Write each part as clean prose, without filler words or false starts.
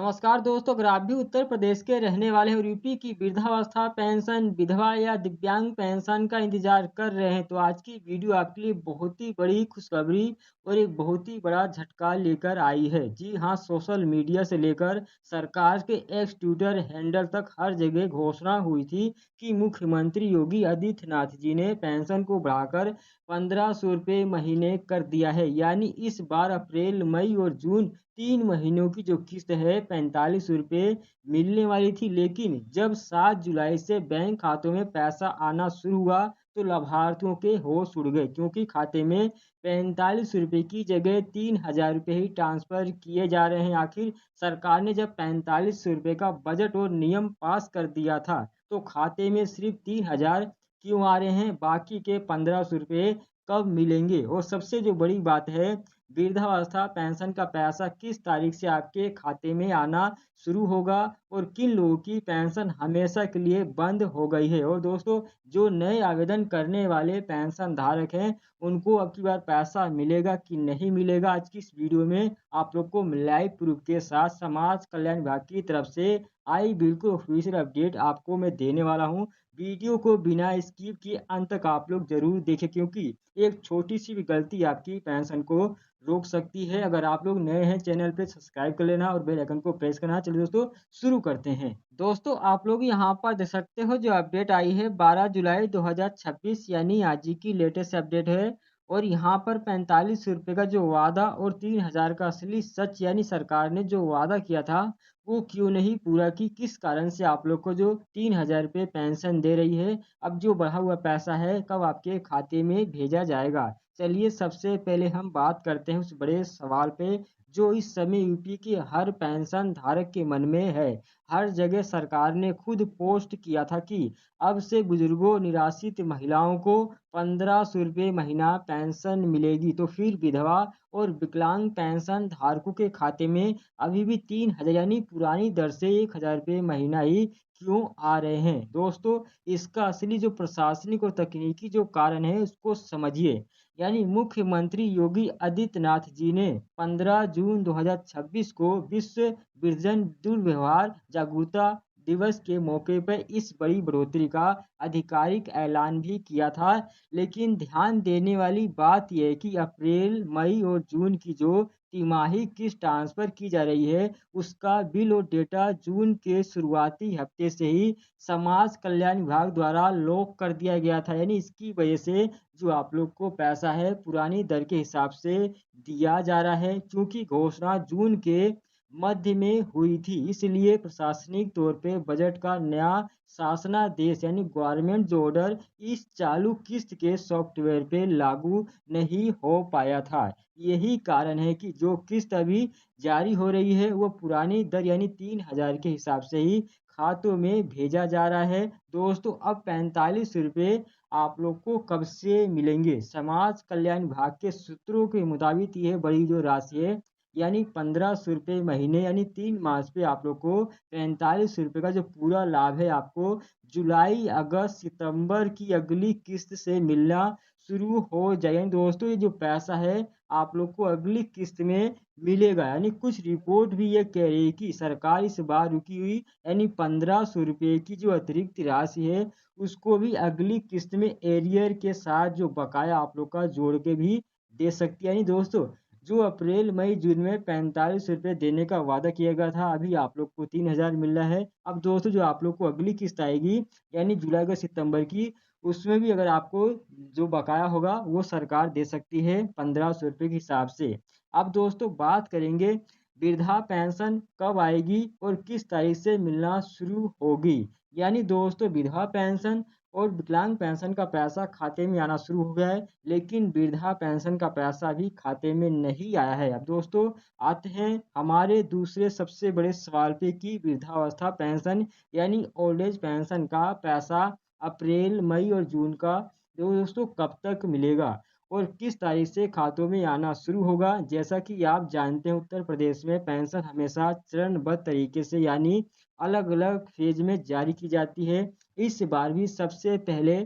नमस्कार दोस्तों, अगर आप भी उत्तर प्रदेश के रहने वाले हैं और यूपी की वृद्धावस्था पेंशन, विधवा या दिव्यांग पेंशन का इंतजार कर रहे हैं, तो आज की वीडियो आपके लिए बहुत ही बड़ी खुशखबरी और एक बहुत ही बड़ा झटका लेकर आई है। जी हाँ, सोशल मीडिया से लेकर सरकार के एक्स ट्विटर हैंडल तक हर जगह घोषणा हुई थी कि मुख्यमंत्री योगी आदित्यनाथ जी ने पेंशन को बढ़ाकर 1500 रुपये महीने कर दिया है। यानी इस बार अप्रैल, मई और जून 3 महीनों की जो किस्त है 45 रुपये मिलने वाली थी, लेकिन जब 7 जुलाई से बैंक खातों में पैसा आना शुरू हुआ तो लाभार्थियों के होश उड़ गए, क्योंकि खाते में 45 रुपये की जगह 3000 रुपये ही ट्रांसफर किए जा रहे हैं। आखिर सरकार ने जब 4500 रुपये का बजट और नियम पास कर दिया था, तो खाते में सिर्फ 3000 क्यों आ रहे हैं, बाकी के 1500 रुपये कब मिलेंगे? और सबसे जो बड़ी बात है, वृद्धावस्था पेंशन का पैसा किस तारीख से आपके खाते में आना शुरू होगा और किन लोगों की पेंशन हमेशा के लिए बंद हो गई है। और दोस्तों, जो नए आवेदन करने वाले पेंशन धारक हैं, उनको अब की बार पैसा मिलेगा कि नहीं मिलेगा, आज की इस वीडियो में आप लोग को लाइव प्रूफ के साथ समाज कल्याण विभाग की तरफ से आई बिल्कुल ऑफिशियल अपडेट आपको मैं देने वाला हूँ। वीडियो को बिना स्किप किए अंत तक आप लोग जरूर देखें, क्योंकि एक छोटी सी भी गलती आपकी पेंशन को रोक सकती है। अगर आप लोग नए हैं चैनल पे, सब्सक्राइब कर लेना और बेल आइकन को प्रेस करना। चलिए दोस्तों, शुरू करते हैं। दोस्तों, आप लोग यहाँ पर देख सकते हो जो अपडेट आई है 12 जुलाई 2026, यानी आज ही की लेटेस्ट अपडेट है। और यहाँ पर 45 रुपये का जो वादा और 3000 का असली सच, यानी सरकार ने जो वादा किया था वो क्यों नहीं पूरा की, किस कारण से आप लोग को जो 3000 रुपये पेंशन दे रही है, अब जो बढ़ा हुआ पैसा है कब आपके खाते में भेजा जाएगा। चलिए सबसे पहले हम बात करते हैं उस बड़े सवाल पे जो इस समय यूपी के हर पेंशन धारक के मन में है। हर जगह सरकार ने खुद पोस्ट किया था कि अब से बुजुर्गों, निराश्रित महिलाओं को 1500 रुपये महीना पेंशन मिलेगी, तो फिर विधवा और विकलांग पेंशन धारकों के खाते में अभी भी 3000 यानी पुरानी दर से 1000 रुपये महीना ही क्यों आ रहे हैं। दोस्तों, इसका असली जो प्रशासनिक और तकनीकी जो कारण है उसको समझिए। यानी मुख्यमंत्री योगी आदित्यनाथ जी ने 15 जून 2026 को विश्व वृद्धजन दुर्व्यवहार जागरूकता दिवस के मौके पर इस बड़ी बढ़ोतरी का आधिकारिक ऐलान भी किया था। लेकिन ध्यान देने वाली बात यह है कि अप्रैल, मई और जून की जो तिमाही किस्त ट्रांसफर की जा रही है, उसका बिल और डेटा जून के शुरुआती हफ्ते से ही समाज कल्याण विभाग द्वारा लॉक कर दिया गया था। यानी इसकी वजह से जो आप लोग को पैसा है पुरानी दर के हिसाब से दिया जा रहा है, क्योंकि घोषणा जून के मध्य में हुई थी। इसलिए प्रशासनिक तौर पे बजट का नया शासनादेश यानी गवर्नमेंट जो ऑर्डर इस चालू किस्त के सॉफ्टवेयर पे लागू नहीं हो पाया था। यही कारण है कि जो किस्त अभी जारी हो रही है वो पुरानी दर यानी 3000 के हिसाब से ही खातों में भेजा जा रहा है। दोस्तों, अब 45 रुपये आप लोग को कब से मिलेंगे? समाज कल्याण विभाग के सूत्रों के मुताबिक ये बड़ी जो राशि है, यानी 1500 रुपये महीने, यानी 3 मास पे आप लोग को 45 रुपये का जो पूरा लाभ है आपको जुलाई, अगस्त, सितंबर की अगली किस्त से मिलना शुरू हो जाएगा। यानी दोस्तों, ये जो पैसा है आप लोग को अगली किस्त में मिलेगा। यानी कुछ रिपोर्ट भी ये कह रही है कि सरकार इस बार रुकी हुई यानी 1500 रुपये की जो अतिरिक्त राशि है उसको भी अगली किस्त में एरियर के साथ जो बकाया आप लोग का जोड़ के भी दे सकती है। यानी दोस्तों, जो अप्रैल, मई, जून में 45 रुपये देने का वादा किया गया था, अभी आप लोग को 3000 मिल रहा है। अब दोस्तों, जो आप लोग को अगली किस्त आएगी यानी जुलाई का सितंबर की, उसमें भी अगर आपको जो बकाया होगा वो सरकार दे सकती है 1500 रुपये के हिसाब से। अब दोस्तों, बात करेंगे वृद्धा पेंशन कब आएगी और किस तारीख से मिलना शुरू होगी। यानी दोस्तों, विधवा पेंशन और विकलांग पेंशन का पैसा खाते में आना शुरू हो गया है, लेकिन वृद्धा पेंशन का पैसा भी खाते में नहीं आया है। अब दोस्तों, आते हैं हमारे दूसरे सबसे बड़े सवाल पे कि वृद्धावस्था पेंशन यानी ओल्ड एज पेंशन का पैसा अप्रैल, मई और जून का दोस्तों कब तक मिलेगा और किस तारीख से खातों में आना शुरू होगा। जैसा कि आप जानते हैं, उत्तर प्रदेश में पेंशन हमेशा चरणबद्ध तरीके से यानी अलग अलग फेज में जारी की जाती है। इस बार भी सबसे पहले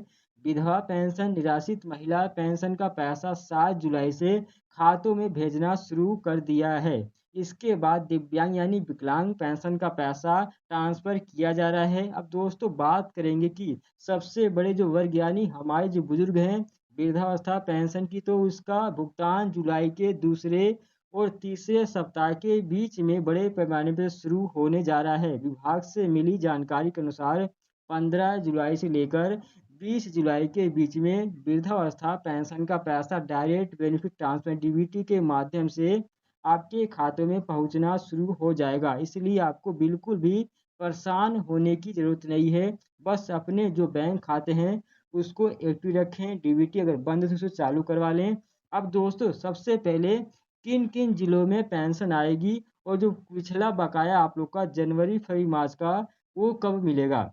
विधवा पेंशन, निराश्रित महिला पेंशन का पैसा 7 जुलाई से खातों में भेजना शुरू कर दिया है। इसके बाद दिव्यांग यानी विकलांग पेंशन का पैसा ट्रांसफ़र किया जा रहा है। अब दोस्तों बात करेंगे कि सबसे बड़े जो वर्ग यानी हमारे जो बुजुर्ग हैं, वृद्धावस्था पेंशन की, तो उसका भुगतान जुलाई के दूसरे और तीसरे सप्ताह के बीच में बड़े पैमाने पर शुरू होने जा रहा है। विभाग से मिली जानकारी के अनुसार 15 जुलाई से लेकर 20 जुलाई के बीच में वृद्धावस्था पेंशन का पैसा डायरेक्ट बेनिफिट ट्रांसफर डीबीटी के माध्यम से आपके खातों में पहुंचना शुरू हो जाएगा। इसलिए आपको बिल्कुल भी परेशान होने की ज़रूरत नहीं है। बस अपने जो बैंक खाते हैं उसको एक्टिव रखें, डीबीटी अगर बंद है तो उसे चालू करवा लें। अब दोस्तों सबसे पहले किन किन जिलों में पेंशन आएगी और जो पिछला बकाया आप लोग का जनवरी फरवरी मार्च का वो कब मिलेगा।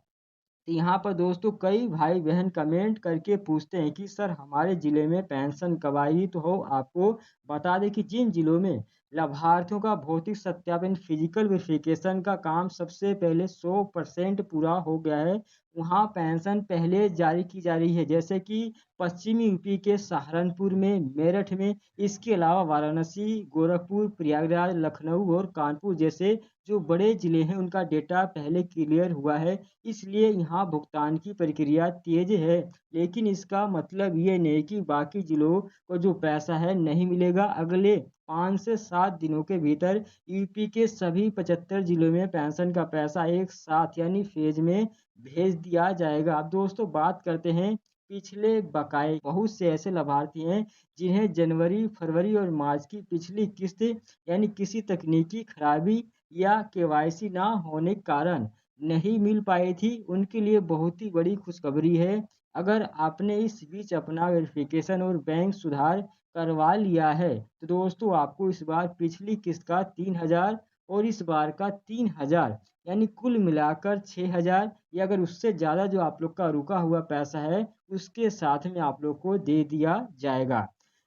तो यहाँ पर दोस्तों कई भाई बहन कमेंट करके पूछते हैं कि सर हमारे ज़िले में पेंशन कब आएगी। तो हो आपको बता दें कि जिन ज़िलों में लाभार्थियों का भौतिक सत्यापन फिजिकल वेरिफिकेशन का काम सबसे पहले 100% पूरा हो गया है, वहाँ पेंशन पहले जारी की जा रही है, जैसे कि पश्चिमी यूपी के सहारनपुर में, मेरठ में। इसके अलावा वाराणसी, गोरखपुर, प्रयागराज, लखनऊ और कानपुर जैसे जो बड़े ज़िले हैं उनका डेटा पहले क्लियर हुआ है, इसलिए यहाँ भुगतान की प्रक्रिया तेज है। लेकिन इसका मतलब ये नहीं कि बाकी जिलों को जो पैसा है नहीं मिलेगा। अगले 5 से 7 दिनों के भीतर यूपी के सभी 75 जिलों में पेंशन का पैसा एक साथ यानी फेज में भेज दिया जाएगा। अब दोस्तों बात करते हैं पिछले बकाए। बहुत से ऐसे लाभार्थी हैं जिन्हें जनवरी, फरवरी और मार्च की पिछली किस्त यानी किसी तकनीकी खराबी या केवाईसी ना होने के कारण नहीं मिल पाई थी। उनके लिए बहुत ही बड़ी खुशखबरी है। अगर आपने इस बीच अपना वेरिफिकेशन और बैंक सुधार करवा लिया है तो दोस्तों आपको इस बार पिछली किस्त का 3000 और इस बार का 3000 यानी कुल मिलाकर 6000 या अगर उससे ज़्यादा जो आप लोग का रुका हुआ पैसा है उसके साथ में आप लोग को दे दिया जाएगा।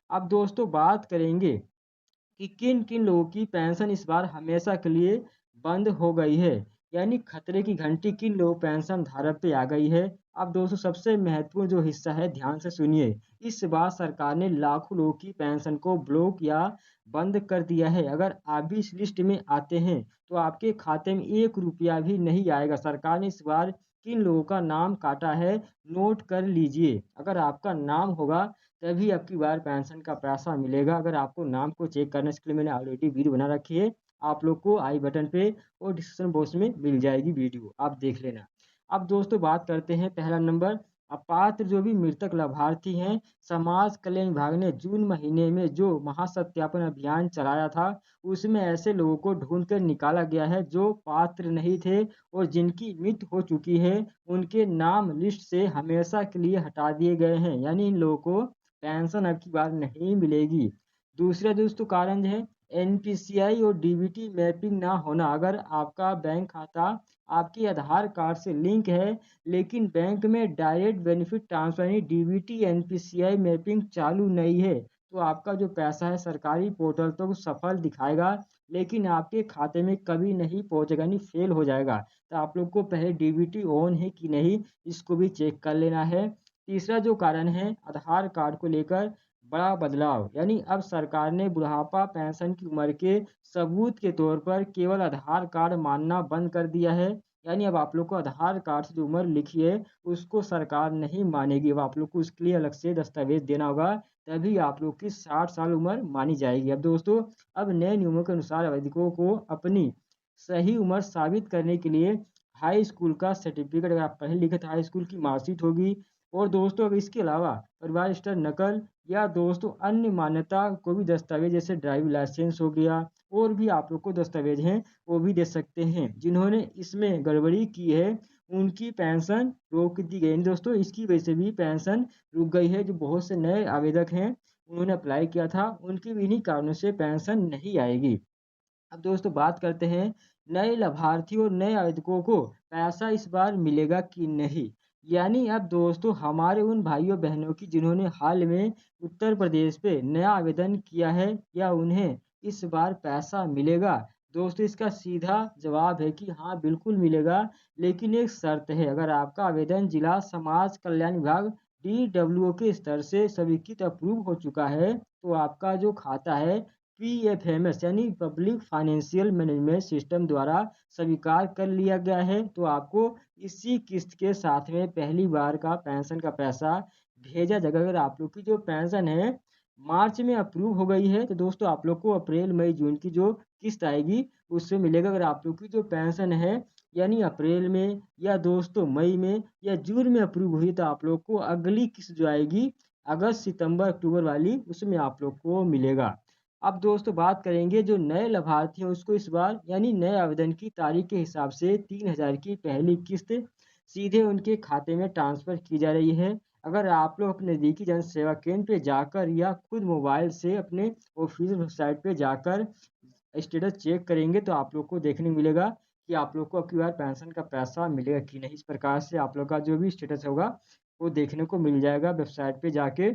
अब दोस्तों बात करेंगे कि किन किन लोगों की पेंशन इस बार हमेशा के लिए बंद हो गई है, यानी खतरे की घंटी किन लोगों पेंशन धारक पे आ गई है। अब दोस्तों सबसे महत्वपूर्ण जो हिस्सा है ध्यान से सुनिए। इस बार सरकार ने लाखों लोगों की पेंशन को ब्लॉक या बंद कर दिया है। अगर आप भी इस लिस्ट में आते हैं तो आपके खाते में 1 रुपया भी नहीं आएगा। सरकार ने इस बार किन लोगों का नाम काटा है नोट कर लीजिए। अगर आपका नाम होगा तभी आपकी बार पेंशन का पैसा मिलेगा। अगर आपको नाम को चेक करने के लिए मैंने ऑलरेडी वीडियो बना रखी है, आप लोग को आई बटन पे और डिस्क्रिप्शन बॉक्स में मिल जाएगी वीडियो, आप देख लेना। अब दोस्तों बात करते हैं पहला नंबर, अपात्र जो भी मृतक लाभार्थी हैं, समाज कल्याण विभाग ने जून महीने में जो महासत्यापन अभियान चलाया था उसमें ऐसे लोगों को ढूंढ कर निकाला गया है जो पात्र नहीं थे और जिनकी मृत्यु हो चुकी है। उनके नाम लिस्ट से हमेशा के लिए हटा दिए गए हैं, यानी इन लोगों को पेंशन अब की बार नहीं मिलेगी। दूसरा दोस्तों कारण है एनपीसीआई और डीबीटी मैपिंग ना होना। अगर आपका बैंक खाता आपके आधार कार्ड से लिंक है लेकिन बैंक में डायरेक्ट बेनिफिट ट्रांसफर यानी डीबीटी एनपीसीआई मैपिंग चालू नहीं है तो आपका जो पैसा है सरकारी पोर्टल तो सफल दिखाएगा लेकिन आपके खाते में कभी नहीं पहुंचेगा, यानी फेल हो जाएगा। तो आप लोग को पहले डीबीटी ऑन है कि नहीं इसको भी चेक कर लेना है। तीसरा जो कारण है आधार कार्ड को लेकर बड़ा बदलाव, यानी अब सरकार ने बुढ़ापा पेंशन की उम्र के सबूत के तौर पर केवल आधार कार्ड मानना बंद कर दिया है। यानी अब आप लोग को आधार कार्ड से जो उम्र लिखी है उसको सरकार नहीं मानेगी। अब आप लोग को उसके लिए अलग से दस्तावेज देना होगा तभी आप लोग की 60 साल उम्र मानी जाएगी। अब दोस्तों अब नए नियमों के अनुसार आवेदकों को अपनी सही उम्र साबित करने के लिए हाई स्कूल का सर्टिफिकेट, अगर आप पढ़े लिखे तो हाई स्कूल की मार्कशीट होगी। और दोस्तों अब इसके अलावा परिवार स्तर नकल या दोस्तों अन्य मान्यता को भी दस्तावेज जैसे ड्राइविंग लाइसेंस हो गया और भी आप लोग को दस्तावेज हैं वो भी दे सकते हैं। जिन्होंने इसमें गड़बड़ी की है उनकी पेंशन रोक दी गई। दोस्तों इसकी वजह से भी पेंशन रुक गई है। जो बहुत से नए आवेदक हैं उन्होंने अप्लाई किया था उनकी भी इन्हीं कारणों से पेंशन नहीं आएगी। अब दोस्तों बात करते हैं नए लाभार्थियों और नए आवेदकों को पैसा इस बार मिलेगा कि नहीं। यानी अब दोस्तों हमारे उन भाइयों बहनों की जिन्होंने हाल में उत्तर प्रदेश पे नया आवेदन किया है या उन्हें इस बार पैसा मिलेगा। दोस्तों इसका सीधा जवाब है कि हाँ बिल्कुल मिलेगा, लेकिन एक शर्त है। अगर आपका आवेदन जिला समाज कल्याण विभाग DWO के स्तर से स्वीकृत अप्रूव हो चुका है तो आपका जो खाता है PFMS यानी पब्लिक फाइनेंशियल मैनेजमेंट सिस्टम द्वारा स्वीकार कर लिया गया है। तो आपको इसी किस्त के साथ में पहली बार का पेंशन का पैसा भेजा जाएगा। अगर आप लोग की जो पेंशन है मार्च में अप्रूव हो गई है तो दोस्तों आप लोग को अप्रैल मई जून की जो किस्त आएगी उससे मिलेगा। अगर आप लोग की जो पेंशन है यानी अप्रैल में या दोस्तों मई में या जून में अप्रूव हुई तो आप लोग को अगली किस्त जो आएगी अगस्त सितंबर अक्टूबर वाली उसमें आप लोग को मिलेगा। अब दोस्तों बात करेंगे जो नए लाभार्थी हैं उसको इस बार यानी नए आवेदन की तारीख के हिसाब से 3,000 की पहली किस्त सीधे उनके खाते में ट्रांसफर की जा रही है। अगर आप लोग अपने नज़दीकी जन सेवा केंद्र पे जाकर या खुद मोबाइल से अपने ऑफिशियल वेबसाइट पे जाकर स्टेटस चेक करेंगे तो आप लोग को देखने को मिलेगा कि आप लोग को अब की बार पेंशन का पैसा मिलेगा कि नहीं। इस प्रकार से आप लोग का जो भी स्टेटस होगा वो देखने को मिल जाएगा वेबसाइट पे जाके।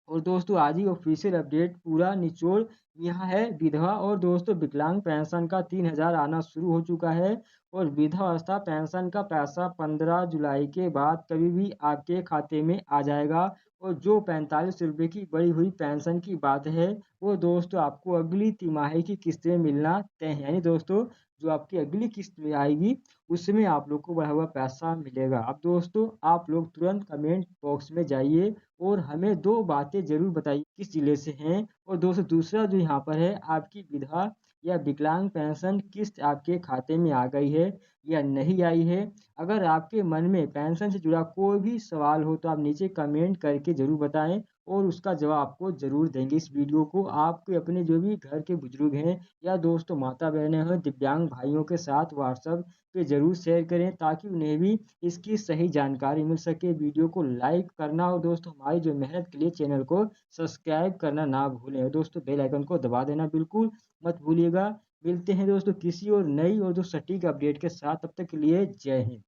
और दोस्तों आज ही ऑफिशियल अपडेट पूरा निचोड़ यहाँ है। विधवा और दोस्तों विकलांग पेंशन का 3,000 आना शुरू हो चुका है और विधवावस्था पेंशन का पैसा 15 जुलाई के बाद कभी भी आपके खाते में आ जाएगा। और जो 45 रुपये की बढ़ी हुई पेंशन की बात है वो दोस्तों आपको अगली तिमाही की किस्त में मिलना तय है। यानी दोस्तों जो आपकी अगली किस्त में आएगी उसमें आप लोग को बढ़ा हुआ पैसा मिलेगा। अब दोस्तों आप लोग तुरंत कमेंट बॉक्स में जाइए और हमें 2 बातें ज़रूर बताइए किस ज़िले से हैं। और दोस्तों दूसरा जो यहाँ पर है आपकी विधवा या विकलांग पेंशन किस्त आपके खाते में आ गई है या नहीं आई है। अगर आपके मन में पेंशन से जुड़ा कोई भी सवाल हो तो आप नीचे कमेंट करके ज़रूर बताएं और उसका जवाब आपको ज़रूर देंगे। इस वीडियो को आपके अपने जो भी घर के बुजुर्ग हैं या दोस्तों माता बहनें हैं दिव्यांग भाइयों के साथ व्हाट्सएप पे ज़रूर शेयर करें ताकि उन्हें भी इसकी सही जानकारी मिल सके। वीडियो को लाइक करना और दोस्तों हमारी जो मेहनत के लिए चैनल को सब्सक्राइब करना ना भूलें और दोस्तों बेल आइकन को दबा देना बिल्कुल मत भूलिएगा। मिलते हैं दोस्तों किसी और नई और जो सटीक अपडेट के साथ, तब तक के लिए जय हिंद।